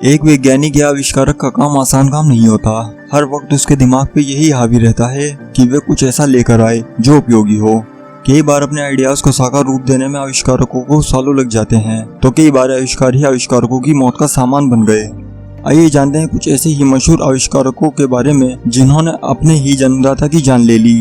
एक वैज्ञानिक या आविष्कारक का काम आसान काम नहीं होता। हर वक्त उसके दिमाग पे यही हावी रहता है कि वे कुछ ऐसा लेकर आए जो उपयोगी हो। कई बार अपने आइडियाज को साकार रूप देने में आविष्कारकों को सालों लग जाते हैं, तो कई बार आविष्कार ही आविष्कारकों की मौत का सामान बन गए। आइए जानते हैं कुछ ऐसे ही मशहूर आविष्कारकों के बारे में जिन्होंने अपने ही जन्मदाता की जान ले ली।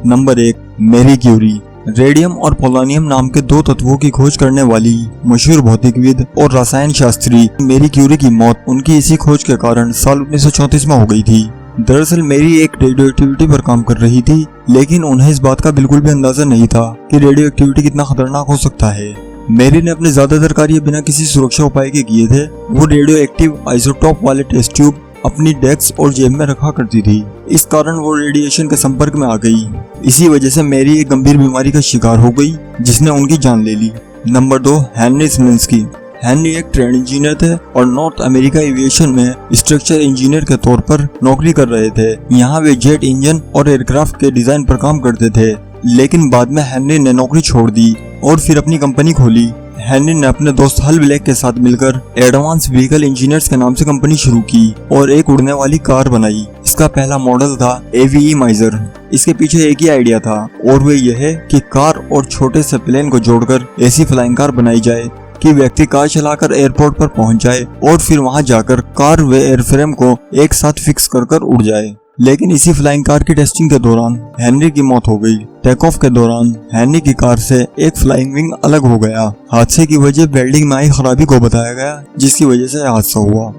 Number 1, Marie Curie. रेडियम और पोलोनियम नाम के दो तत्वों की खोज करने वाली मशहूर भौतिकविद और रसायन शास्त्री मैरी क्यूरी की मौत उनकी इसी खोज के कारण साल 1934 में हो गई थी। दरअसल मैरी एक रेडियो एक्टिविटी पर काम कर रही थी, लेकिन उन्हें इस बात का बिल्कुल भी अंदाजा नहीं था कि रेडियो एक्टिविटी कितना खतरनाक हो सकता है। मैरी ने अपने ज्यादातर कार्य बिना किसी सुरक्षा उपाय के किए थे। वो रेडियो एक्टिव आइसोटोप वाले टेस्ट ट्यूब अपनी डेस्क और जेब में रखा करती थी। इस कारण वो रेडिएशन के संपर्क में आ गई। इसी वजह से मैरी एक गंभीर बीमारी का शिकार हो गई जिसने उनकी जान ले ली। Number 2, Henry Sminski. हेनरी एक ट्रेन इंजीनियर थे और नॉर्थ अमेरिका एविएशन में स्ट्रक्चर इंजीनियर के तौर पर नौकरी कर रहे थे। यहाँ वे जेट इंजन और एयरक्राफ्ट के डिजाइन पर काम करते थे, लेकिन बाद में हेनरी ने नौकरी छोड़ दी और फिर अपनी कंपनी खोली। हेनरी ने अपने दोस्त हल ब्लैक के साथ मिलकर एडवांस व्हीकल इंजीनियर्स के नाम से कंपनी शुरू की और एक उड़ने वाली कार बनाई। इसका पहला मॉडल था AVE माइजर। इसके पीछे एक ही आइडिया था और वो यह कि कार और छोटे से प्लेन को जोड़कर ऐसी फ्लाइंग कार बनाई जाए कि व्यक्ति कार चलाकर एयरपोर्ट पर पहुंच जाए और फिर वहां जाकर कार व एयरफ्रेम को एक साथ फिक्स कर उड़ जाए। लेकिन इसी फ्लाइंग कार की टेस्टिंग के दौरान हेनरी की मौत हो गई। टेक ऑफ के दौरान हेनरी की कार से एक फ्लाइंग विंग अलग हो गया। हादसे की वजह वेल्डिंग में आई खराबी को बताया गया, जिसकी वजह से हादसा हुआ।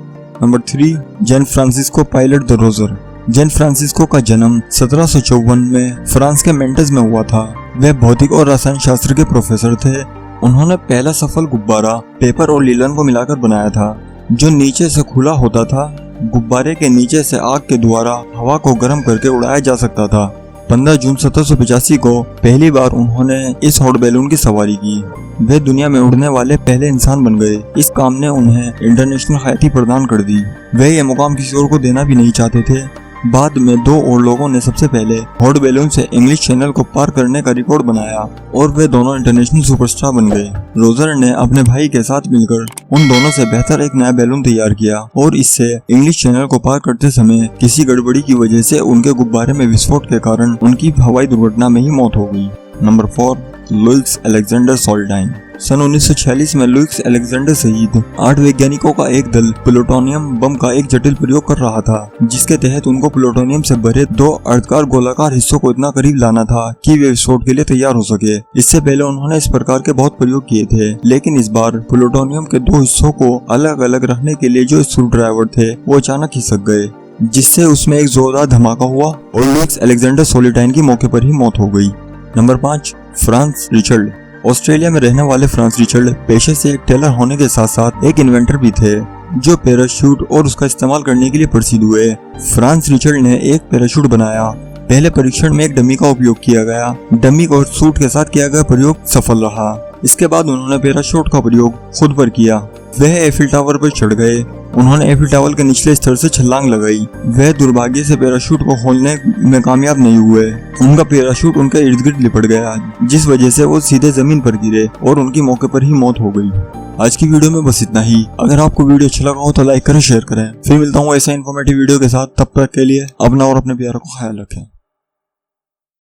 Number 3, Jain Francisco pilot the Roger. Jain Francisco का जन्म 1754 में फ्रांस के मेंटेज में हुआ था। वे भौतिक और रसायन शास्त्र के प्रोफेसर थे। उन्होंने पहला सफल गुब्बारा पेपर और लीलन को मिलाकर बनाया था, जो नीचे से खुला होता था। गुब्बारे के नीचे से आग के द्वारा हवा को गर्म करके उड़ाया जा सकता था। 15 जून 1785 को पहली बार उन्होंने इस हॉट बैलून की सवारी की। वे दुनिया में उड़ने वाले पहले इंसान बन गए। इस काम ने उन्हें इंटरनेशनल ख्याति प्रदान कर दी। वे ये मुकाम किसी और को देना भी नहीं चाहते थे। बाद में 2 और लोगों ने सबसे पहले हॉट बैलून से इंग्लिश चैनल को पार करने का रिकॉर्ड बनाया और वे दोनों इंटरनेशनल सुपरस्टार बन गए। रोजर ने अपने भाई के साथ मिलकर उन दोनों से बेहतर एक नया बैलून तैयार किया और इससे इंग्लिश चैनल को पार करते समय किसी गड़बड़ी की वजह से उनके गुब्बारे में विस्फोट के कारण उनकी हवाई दुर्घटना में ही मौत हो गई। Number 4, Louis Alexander Slotin. सन 1946 में लुईस अलेक्जेंडर सहित 8 वैज्ञानिकों का एक दल प्लूटोनियम बम का एक जटिल प्रयोग कर रहा था, जिसके तहत उनको प्लूटोनियम से भरे 2 अर्धकार गोलाकार हिस्सों को इतना करीब लाना था कि वे विस्फोट के लिए तैयार हो सके। इससे पहले उन्होंने इस प्रकार के बहुत प्रयोग किए थे, लेकिन इस बार प्लूटोनियम के 2 हिस्सों को अलग अलग रखने के लिए जो स्क्रू ड्राइवर थे वो अचानक खिसक गए, जिससे उसमें एक जोरदार धमाका हुआ और लुईस अलेक्जेंडर सोल्टाइन की मौके पर ही मौत हो गई। Number 5, France Richard. ऑस्ट्रेलिया में रहने वाले फ्रांस रिचर्ड पेशे से एक टेलर होने के साथ साथ एक इन्वेंटर भी थे, जो पैराशूट और उसका इस्तेमाल करने के लिए प्रसिद्ध हुए। फ्रांस रिचर्ड ने एक पैराशूट बनाया। पहले परीक्षण में एक डमी का उपयोग किया गया। डमी और सूट के साथ किया गया प्रयोग सफल रहा। इसके बाद उन्होंने पैराशूट का प्रयोग खुद पर किया। वह एफिल टावर पर चढ़ गए। उन्होंने एफिल टावर के निचले स्तर से छलांग लगाई। वह दुर्भाग्य से पैराशूट को खोलने में कामयाब नहीं हुए। उनका पैराशूट उनके इर्द गिर्द लिपट गया, जिस वजह से वो सीधे जमीन पर गिरे और उनकी मौके पर ही मौत हो गई। आज की वीडियो में बस इतना ही। अगर आपको वीडियो अच्छा लगा हो तो लाइक करें, शेयर करें। फिर मिलता हूँ ऐसा इन्फॉर्मेटिव वीडियो के साथ। तब तक के लिए अपना और अपने प्यारों को ख्याल रखें।